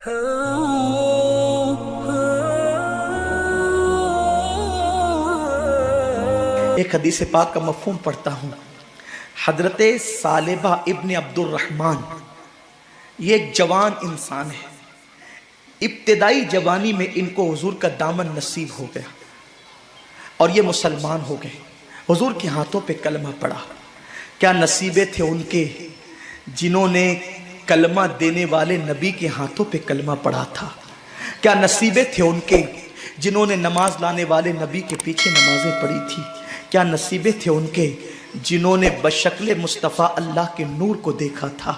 ایک حدیث پاک کا مفہوم پڑھتا ہوں۔ حضرت ثعلبہ ابن عبدالرحمن یہ ایک جوان انسان ہے۔ ابتدائی جوانی میں ان کو حضور کا دامن نصیب ہو گیا اور یہ مسلمان ہو گئے، حضور کے ہاتھوں پہ کلمہ پڑا۔ کیا نصیبے تھے ان کے جنہوں نے کلمہ دینے والے نبی کے ہاتھوں پہ کلمہ پڑھا تھا۔ کیا نصیبے تھے ان کے جنہوں نے نماز لانے والے نبی کے پیچھے نمازیں پڑھی تھی۔ کیا نصیبے تھے ان کے جنہوں نے بشکل مصطفیٰ اللہ کے نور کو دیکھا تھا۔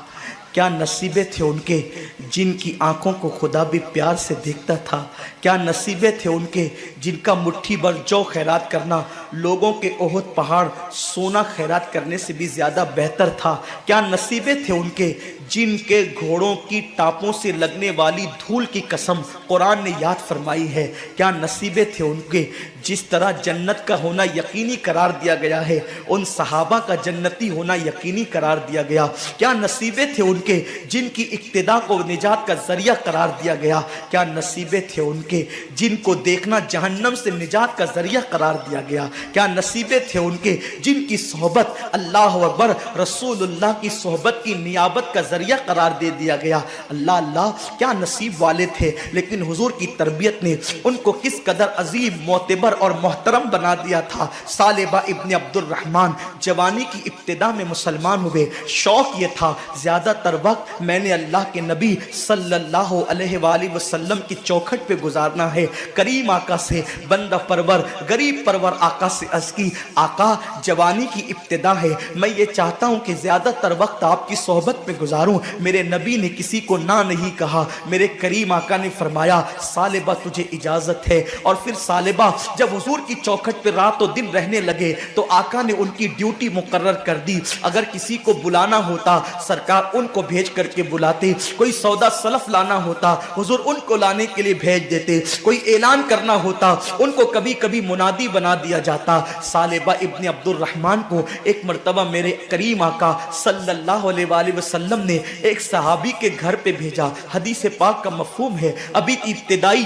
کیا نصیبے تھے ان کے جن کی آنکھوں کو خدا بھی پیار سے دیکھتا تھا۔ کیا نصیبے تھے ان کے جن کا مٹھی بھر جو خیرات کرنا لوگوں کے احد پہاڑ سونا خیرات کرنے سے بھی زیادہ بہتر تھا۔ کیا نصیبے تھے ان کے جن کے گھوڑوں کی ٹاپوں سے لگنے والی دھول کی قسم قرآن نے یاد فرمائی ہے۔ کیا نصیبے تھے ان کے جس طرح جنت کا ہونا یقینی قرار دیا گیا ہے ان صحابہ کا جنتی ہونا یقینی قرار دیا گیا۔ کیا نصیبے تھے ان کے جن کی اقتدا کو نجات کا ذریعہ قرار دیا گیا۔ کیا نصیبے تھے ان کے جن کو دیکھنا جہنم سے نجات کا ذریعہ قرار دیا گیا۔ کیا نصیبے تھے ان کے جن کی صحبت اللہ اکبر رسول اللہ کی صحبت کی نیابت کا ذریعہ قرار دے دیا گیا۔ اللہ اللہ کیا نصیب والے تھے، لیکن حضور کی تربیت نے ان کو کس قدر عظیم معتبر اور محترم بنا دیا تھا۔ ثعلبہ ابن عبدالرحمن جوانی کی ابتدا میں مسلمان ہوئے۔ شوق یہ تھا زیادہ تر وقت میں نے اللہ کے نبی صلی اللہ علیہ وآلہ وسلم کی چوکھٹ پہ گزارنا ہے۔ کریم آقا سے بندہ پرور غریب پرور آقا سے عرض کی آقا جوانی کی ابتدا ہے، میں یہ چاہتا ہوں کہ زیادہ تر وقت آپ کی صحبت میں گزاروں۔ میرے نبی نے کسی کو نہ نہیں کہا۔ میرے کریم آقا نے فرمایا ثعلبہ تجھے اجازت ہے۔ اور پھر ثعلبہ جب حضور کی چوکھٹ پہ رات و دن رہنے لگے تو آقا نے ان کی ڈیوٹی مقرر کر دی۔ اگر کسی کو بلانا ہوتا سرکار ان کو بھیج کر کے بلاتے، کوئی سودا سلف لانا ہوتا حضور ان کو لانے کے لیے بھیج دیتے، کوئی اعلان کرنا ہوتا ان کو کبھی کبھی منادی بنا دیا جاتا۔ ثعلبہ ابن عبدالرحمن کو ایک مرتبہ میرے کریم آقا صلی اللہ علیہ وآلہ وسلم نے ایک صحابی کے گھر پہ بھیجا۔ حدیث پاک کا مفہوم ہے ابھی ابتدائی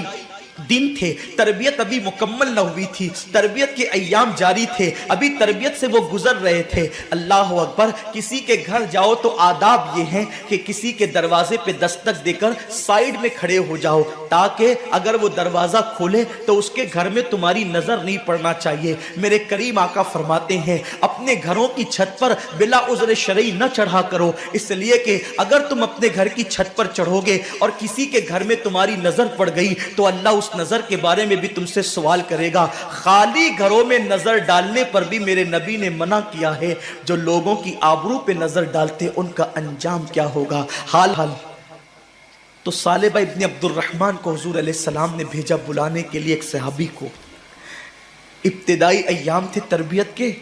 دن تھے، تربیت ابھی مکمل نہ ہوئی تھی، تربیت کے ایام جاری تھے، ابھی تربیت سے وہ گزر رہے تھے۔ اللہ اکبر کسی کے گھر جاؤ تو آداب یہ ہیں کہ کسی کے دروازے پہ دستک دے کر سائیڈ میں کھڑے ہو جاؤ تاکہ اگر وہ دروازہ کھولے تو اس کے گھر میں تمہاری نظر نہیں پڑنا چاہیے۔ میرے کریم آقا فرماتے ہیں اپنے گھروں کی چھت پر بلا عذر شرعی نہ چڑھا کرو، اس لیے کہ اگر تم اپنے گھر کی چھت پر چڑھو گے اور کسی کے گھر میں تمہاری نظر پڑ گئی تو اللہ اس نظر کے بارے میں بھی تم سے سوال کرے گا۔ خالی گھروں میں نظر ڈالنے پر بھی میرے نبی نے منع کیا ہے، جو لوگوں کی آبرو پہ نظر ڈالتے ان کا انجام کیا ہوگا۔ حال تو ثعلبہ ابن عبدالرحمن کو حضور علیہ السلام نے بھیجا بلانے کے لیے ایک صحابی کو۔ ابتدائی ایام تھے تربیت کے،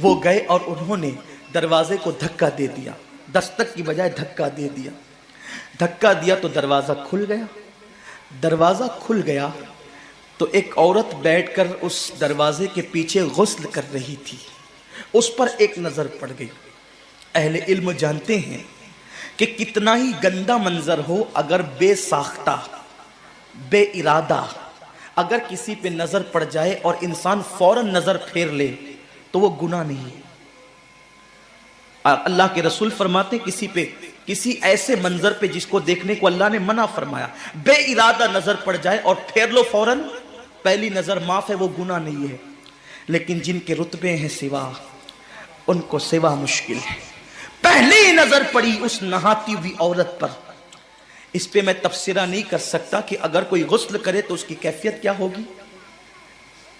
وہ گئے اور انہوں نے دروازے کو دھکا دے دیا، دستک کی بجائے دھکا دے دیا۔ دھکا دیا تو دروازہ کھل گیا۔ دروازہ کھل گیا تو ایک عورت بیٹھ کر اس دروازے کے پیچھے غسل کر رہی تھی، اس پر ایک نظر پڑ گئی۔ اہل علم جانتے ہیں کہ کتنا ہی گندا منظر ہو اگر بے ساختہ بے ارادہ اگر کسی پہ نظر پڑ جائے اور انسان فوراً نظر پھیر لے تو وہ گناہ نہیں۔ اللہ کے رسول فرماتے کسی ایسے منظر پہ جس کو دیکھنے کو اللہ نے منع فرمایا، بے ارادہ نظر پڑ جائے اور پھیر لو فوراً، پہلی نظر معاف ہے، وہ گناہ نہیں ہے۔ لیکن جن کے رتبے ہیں سوا، ان کو سوا مشکل ہے۔ پہلی نظر پڑی اس نہاتی ہوئی عورت پر، اس پہ میں تبصرہ نہیں کر سکتا کہ اگر کوئی غسل کرے تو اس کی کیفیت کیا ہوگی۔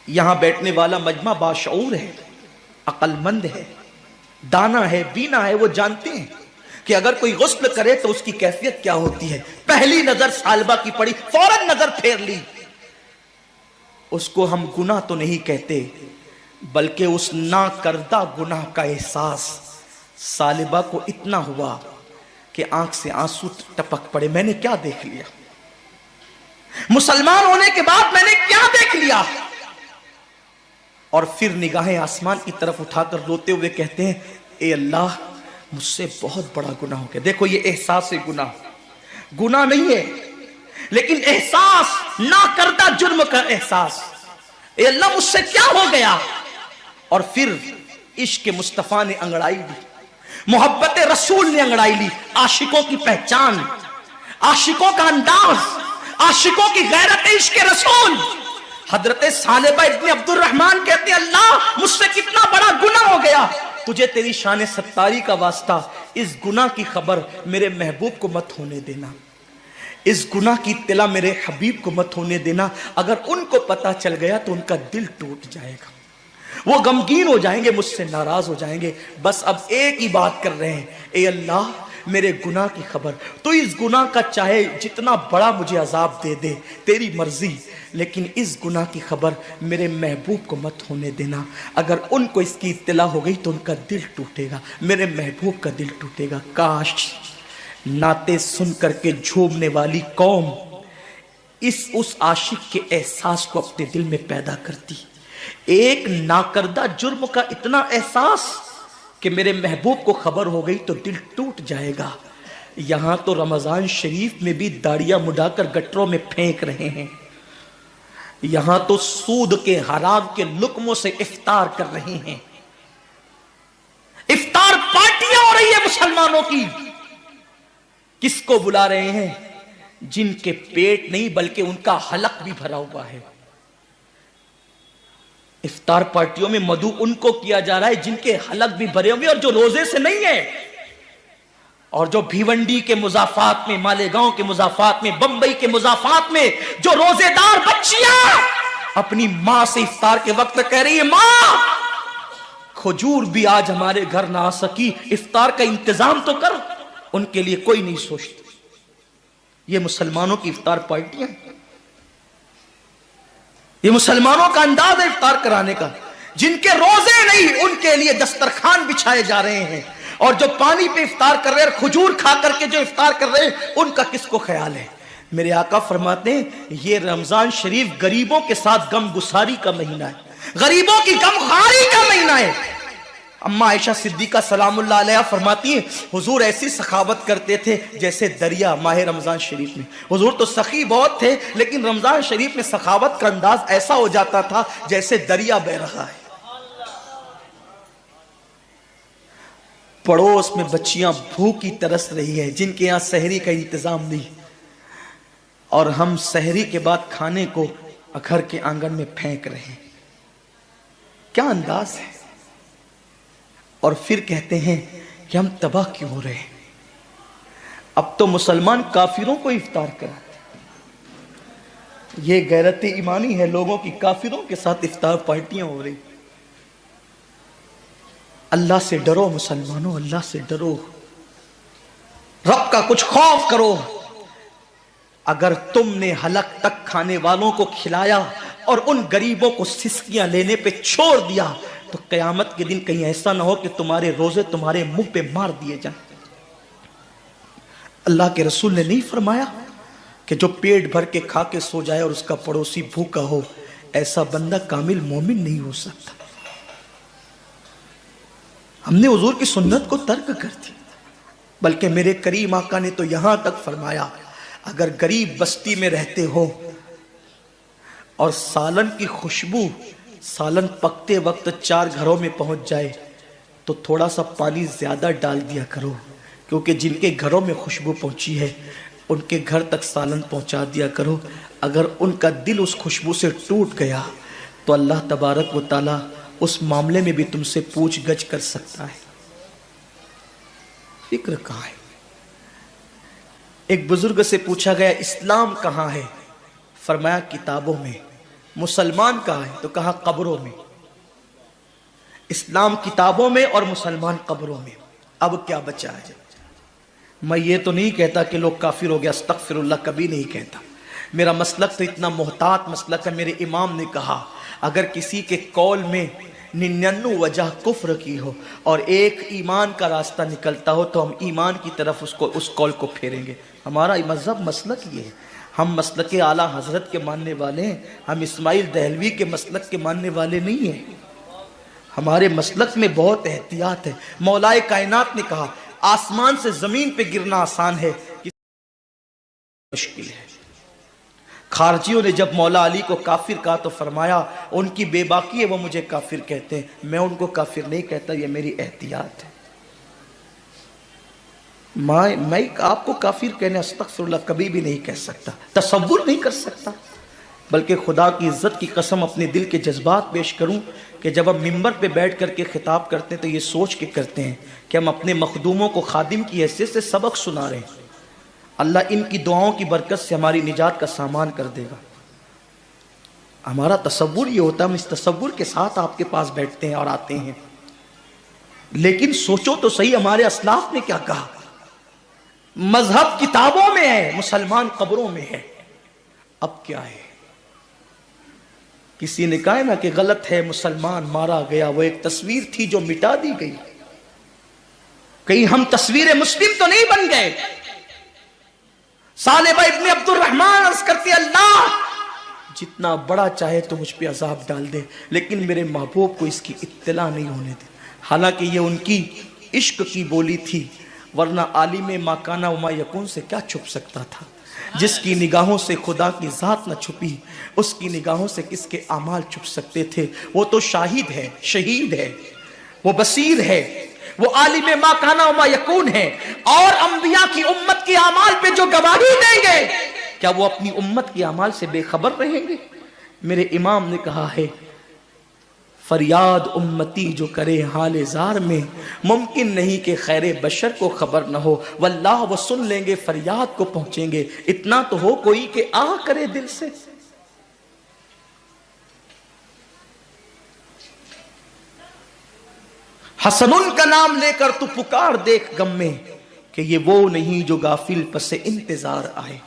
یہاں بیٹھنے والا مجمع باشعور ہے، عقل مند ہے، دانا ہے، بینا ہے، وہ جانتے ہیں کہ اگر کوئی غسل کرے تو اس کی کیفیت کیا ہوتی ہے۔ پہلی نظر ثعلبہ کی پڑی، فوراً نظر پھیر لی۔ اس کو ہم گناہ تو نہیں کہتے، بلکہ اس نہ کردہ گناہ کا احساس ثعلبہ کو اتنا ہوا کہ آنکھ سے آنسو ٹپک پڑے۔ میں نے کیا دیکھ لیا؟ مسلمان ہونے کے بعد میں نے کیا دیکھ لیا؟ اور پھر نگاہیں آسمان کی طرف اٹھا کر روتے ہوئے کہتے ہیں اے اللہ مجھ سے بہت بڑا گناہ ہو گیا۔ دیکھو یہ احساس گناہ نہیں ہے، لیکن احساس نہ کردہ جرم کا احساس، اے اللہ مجھ سے کیا ہو گیا. اور پھر عشق مصطفیٰ نے انگڑائی لی، محبت رسول نے انگڑائی لی. عاشقوں کی پہچان، عاشقوں کا انداز، عاشقوں کی غیرت عشق رسول. حضرت ثعلبہ ابن عبد الرحمن کہتے ہیں اللہ مجھ سے کتنا بڑا گناہ ہو گیا، تجھے تیری شان ستاری کا واسطہ اس گناہ کی خبر میرے محبوب کو مت ہونے دینا، اس گناہ کی اطلاع میرے حبیب کو مت ہونے دینا. اگر ان کو پتا چل گیا تو ان کا دل ٹوٹ جائے گا، وہ غمگین ہو جائیں گے، مجھ سے ناراض ہو جائیں گے. بس اب ایک ہی بات کر رہے ہیں، اے اللہ میرے گناہ کی خبر، تو اس گناہ کا چاہے جتنا بڑا مجھے عذاب دے دے، تیری مرضی، لیکن اس گناہ کی خبر میرے محبوب کو مت ہونے دینا. اگر ان کو اس کی اطلاع ہو گئی تو ان کا دل ٹوٹے گا، میرے محبوب کا دل ٹوٹے گا. کاش نعتیں سن کر کے جھومنے والی قوم اس عاشق کے احساس کو اپنے دل میں پیدا کرتی. ایک ناکردہ جرم کا اتنا احساس کہ میرے محبوب کو خبر ہو گئی تو دل ٹوٹ جائے گا. یہاں تو رمضان شریف میں بھی داڑیاں مڈا کر گٹروں میں پھینک رہے ہیں، یہاں تو سود کے حرام کے لقموں سے افطار کر رہے ہیں. افطار پارٹیاں ہو رہی ہے مسلمانوں کی. کس کو بلا رہے ہیں؟ جن کے پیٹ نہیں بلکہ ان کا حلق بھی بھرا ہوا ہے. افطار پارٹیوں میں مدعو ان کو کیا جا رہا ہے جن کے حلق بھی بھرے ہوئے اور جو روزے سے نہیں ہے، اور جو بھیونڈی کے مضافات میں، مالیگاؤں کے مضافات میں، بمبئی کے مضافات میں جو روزے دار بچیاں اپنی ماں سے افطار کے وقت کہہ رہی ہے ماں کھجور بھی آج ہمارے گھر نہ آ سکی، افطار کا انتظام تو کر. ان کے لیے کوئی نہیں سوچتا. یہ مسلمانوں کی افطار پارٹیاں، یہ مسلمانوں کا انداز ہے افطار کرانے کا. جن کے روزے نہیں ان کے لیے دسترخوان بچھائے جا رہے ہیں، اور جو پانی پہ افطار کر رہے ہیں اور کھجور کھا کر کے جو افطار کر رہے ہیں ان کا کس کو خیال ہے؟ میرے آقا فرماتے ہیں یہ رمضان شریف غریبوں کے ساتھ غم گساری کا مہینہ ہے، غریبوں کی غم خواری کا مہینہ ہے. اما عائشہ صدیقہ سلام اللہ علیہ فرماتی ہیں حضور ایسی سخاوت کرتے تھے جیسے دریا. ماہ رمضان شریف میں حضور تو سخی بہت تھے، لیکن رمضان شریف میں سخاوت کا انداز ایسا ہو جاتا تھا جیسے دریا بہہ رہا ہے. پڑوس میں بچیاں بھوکی ترس رہی ہے جن کے یہاں سحری کا انتظام نہیں، اور ہم سحری کے بعد کھانے کو گھر کے آنگن میں پھینک رہے ہیں. کیا انداز ہے! اور پھر کہتے ہیں کہ ہم تباہ کیوں ہو رہے ہیں. اب تو مسلمان کافروں کو افطار کراتے ہیں. یہ غیرت ایمانی ہے لوگوں کی، کافروں کے ساتھ افطار پارٹیاں ہو رہی. اللہ سے ڈرو مسلمانوں، اللہ سے ڈرو، رب کا کچھ خوف کرو. اگر تم نے حلق تک کھانے والوں کو کھلایا اور ان غریبوں کو سسکیاں لینے پہ چھوڑ دیا تو قیامت کے دن کہیں ایسا نہ ہو کہ تمہارے روزے تمہارے منہ پہ مار دیے جائیں. اللہ کے رسول نے نہیں فرمایا کہ جو پیٹ بھر کے کھا کے سو جائے اور اس کا پڑوسی بھوکا ہو، ایسا بندہ کامل مومن نہیں ہو سکتا. ہم نے حضور کی سنت کو ترک کر دیا، بلکہ میرے کریم آقا نے تو یہاں تک فرمایا اگر غریب بستی میں رہتے ہو اور سالن کی خوشبو سالن پکتے وقت 4 گھروں میں پہنچ جائے تو تھوڑا سا پانی زیادہ ڈال دیا کرو، کیونکہ جن کے گھروں میں خوشبو پہنچی ہے ان کے گھر تک سالن پہنچا دیا کرو. اگر ان کا دل اس خوشبو سے ٹوٹ گیا تو اللہ تبارک و تعالی اس معاملے میں بھی تم سے پوچھ گچھ کر سکتا ہے. فکر کہاں ہے؟ ایک بزرگ سے پوچھا گیا اسلام کہاں ہے؟ فرمایا کتابوں میں. مسلمان کہاں ہے؟ تو کہا قبروں میں. اسلام کتابوں میں اور مسلمان قبروں میں. اب کیا بچا ہے؟ میں یہ تو نہیں کہتا کہ لوگ کافر ہو گیا، استغفر اللہ، کبھی نہیں کہتا. میرا مسلک تو اتنا محتاط مسلک ہے. میرے امام نے کہا اگر کسی کے قول میں 99 وجہ کفر کی ہو اور ایک ایمان کا راستہ نکلتا ہو تو ہم ایمان کی طرف اس قول کو پھیریں گے. ہمارا مذہب مسلک یہ ہے. ہم مسلک اعلیٰ حضرت کے ماننے والے ہیں، ہم اسماعیل دہلوی کے مسلک کے ماننے والے نہیں ہیں. ہمارے مسلک میں بہت احتیاط ہے. مولائے کائنات نے کہا آسمان سے زمین پہ گرنا آسان ہے، مشکل ہے. خارجیوں نے جب مولا علی کو کافر کہا تو فرمایا ان کی بے باکی ہے، وہ مجھے کافر کہتے ہیں، میں ان کو کافر نہیں کہتا، یہ میری احتیاط ہے۔ میں آپ کو کافر کہنے استغفر اللہ کبھی بھی نہیں کہہ سکتا، تصور نہیں کر سکتا، بلکہ خدا کی عزت کی قسم اپنے دل کے جذبات پیش کروں کہ جب ہم ممبر پہ بیٹھ کر کے خطاب کرتے ہیں تو یہ سوچ کے کرتے ہیں کہ ہم اپنے مخدوموں کو خادم کی حیثیت سے سبق سنا رہے ہیں، اللہ ان کی دعاؤں کی برکت سے ہماری نجات کا سامان کر دے گا۔ ہمارا تصور یہ ہوتا ہے، ہم اس تصور کے ساتھ آپ کے پاس بیٹھتے ہیں اور آتے ہیں، لیکن سوچو تو صحیح ہمارے اسلاف نے کیا کہا۔ مذہب کتابوں میں ہے، مسلمان قبروں میں ہے، اب کیا ہے؟ کسی نے کہا نا کہ غلط ہے مسلمان مارا گیا، وہ ایک تصویر تھی جو مٹا دی گئی، کہیں ہم تصویر مسلم تو نہیں بن گئے۔ صالبہ ابن عبد الرحمن عرض کرتی اللہ جتنا بڑا چاہے تو مجھ پہ عذاب ڈال دے، لیکن میرے محبوب کو اس کی اطلاع نہیں ہونے دے۔ حالانکہ یہ ان کی عشق کی بولی تھی، ورنہ عالم ما کان و ما یکون سے کیا چھپ سکتا تھا؟ جس کی نگاہوں سے خدا کی ذات نہ چھپی، اس کی نگاہوں سے کس کے اعمال چھپ سکتے تھے؟ وہ تو شاہد ہے، شہید ہے، وہ بصیر ہے، وہ عالم ما کان و ما یکون ہے، اور انبیاء کی امت کی اعمال پہ جو گواہی دیں گے، کیا وہ اپنی امت کی اعمال سے بے خبر رہیں گے؟ میرے امام نے کہا ہے فریاد امتی جو کرے حال زار میں، ممکن نہیں کہ خیر بشر کو خبر نہ ہو، واللہ وہ سن لیں گے فریاد کو پہنچیں گے، اتنا تو ہو کوئی کہ آ کرے دل سے۔ حسن کا نام لے کر تو پکار دیکھ غم میں کہ یہ وہ نہیں جو غافل پس انتظار آئے۔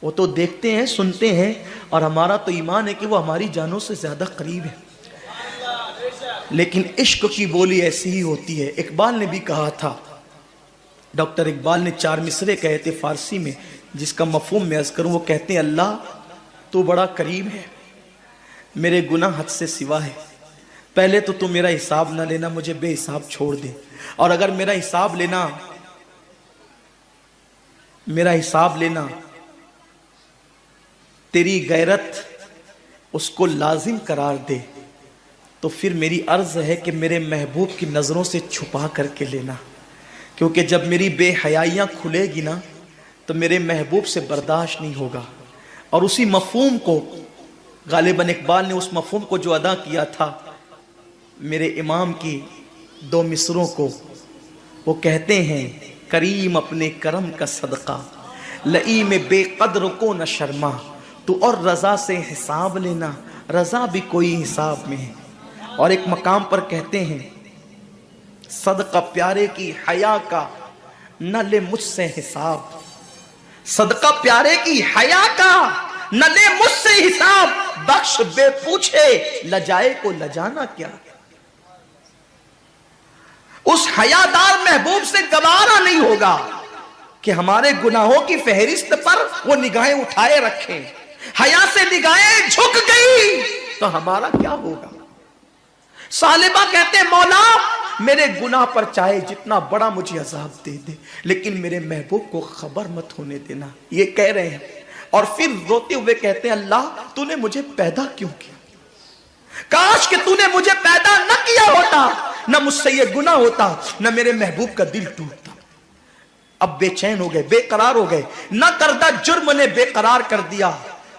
وہ تو دیکھتے ہیں، سنتے ہیں، اور ہمارا تو ایمان ہے کہ وہ ہماری جانوں سے زیادہ قریب ہے، لیکن عشق کی بولی ایسی ہی ہوتی ہے۔ اقبال نے بھی کہا تھا، ڈاکٹر اقبال نے 4 مصرے کہے تھے فارسی میں، جس کا مفہوم میں عرض کروں، وہ کہتے ہیں اللہ تو بڑا کریم ہے، میرے گناہ حد سے سوا ہے، پہلے تو میرا حساب نہ لینا، مجھے بے حساب چھوڑ دے، اور اگر میرا حساب لینا تیری غیرت اس کو لازم قرار دے، تو پھر میری عرض ہے کہ میرے محبوب کی نظروں سے چھپا کر کے لینا، کیونکہ جب میری بے حیائیاں کھلے گی نا تو میرے محبوب سے برداشت نہیں ہوگا۔ اور اسی مفہوم کو غالباً اقبال نے اس مفہوم کو جو ادا کیا تھا میرے امام کی 2 مصروں کو، وہ کہتے ہیں کریم اپنے کرم کا صدقہ، لئیم بے قدر کو نہ شرما، تو اور رضا سے حساب لینا، رضا بھی کوئی حساب میں ہے۔ اور ایک مقام پر کہتے ہیں صدقہ پیارے کی حیا کا نہ لے مجھ سے حساب، صدقہ پیارے کی حیا کا نہ لے مجھ سے حساب، بخش بے پوچھے لجائے کو لجانا کیا۔ اس حیادار محبوب سے گوارا نہیں ہوگا کہ ہمارے گناہوں کی فہرست پر وہ نگاہیں اٹھائے رکھیں، حیا سے نگاہیں جھک گئی تو ہمارا کیا ہوگا؟ صالبہ کہتے مولا میرے گناہ پر چاہے جتنا بڑا مجھے عذاب دے دے، لیکن میرے محبوب کو خبر مت ہونے دینا، یہ کہہ رہے ہیں۔ اور پھر روتے ہوئے کہتے ہیں اللہ تو نے مجھے پیدا کیوں کیا؟ کاش کہ تو نے مجھے پیدا نہ کیا ہوتا، نہ مجھ سے یہ گناہ ہوتا، نہ میرے محبوب کا دل ٹوٹتا۔ اب بے چین ہو گئے، بے قرار ہو گئے، نہ کردہ جرم نے بے قرار کر دیا۔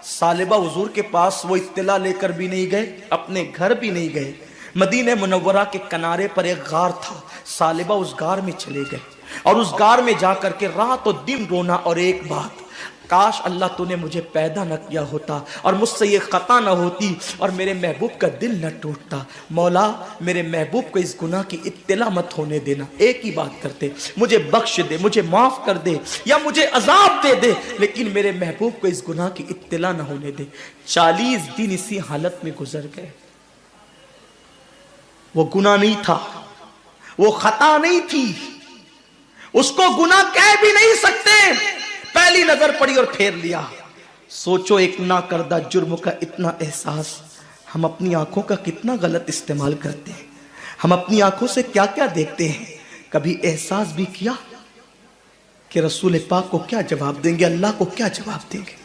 صالبہ حضور کے پاس وہ اطلاع لے کر بھی نہیں گئے، اپنے گھر بھی نہیں گئے، مدینہ منورہ کے کنارے پر ایک غار تھا، صالبہ اس غار میں چلے گئے، اور اس غار میں جا کر کے رات و دن رونا، اور ایک بات، کاش اللہ تو نے مجھے پیدا نہ کیا ہوتا، اور مجھ سے یہ خطا نہ ہوتی، اور میرے محبوب کا دل نہ ٹوٹتا۔ مولا میرے محبوب کو اس گناہ کی اطلاع مت ہونے دینا، ایک ہی بات کرتے، مجھے بخش دے، مجھے معاف کر دے، یا مجھے عذاب دے دے، لیکن میرے محبوب کو اس گناہ کی اطلاع نہ ہونے دے۔ 40 دن اسی حالت میں گزر گئے۔ وہ گناہ نہیں تھا، وہ خطا نہیں تھی، اس کو گناہ کہہ بھی نہیں سکتے، پہلی نظر پڑی اور پھیر لیا۔ سوچو ایک نہ کردہ جرم کا اتنا احساس، ہم اپنی آنکھوں کا کتنا غلط استعمال کرتے ہیں، ہم اپنی آنکھوں سے کیا کیا دیکھتے ہیں۔ کبھی احساس بھی کیا کہ رسول پاک کو کیا جواب دیں گے، اللہ کو کیا جواب دیں گے؟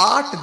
8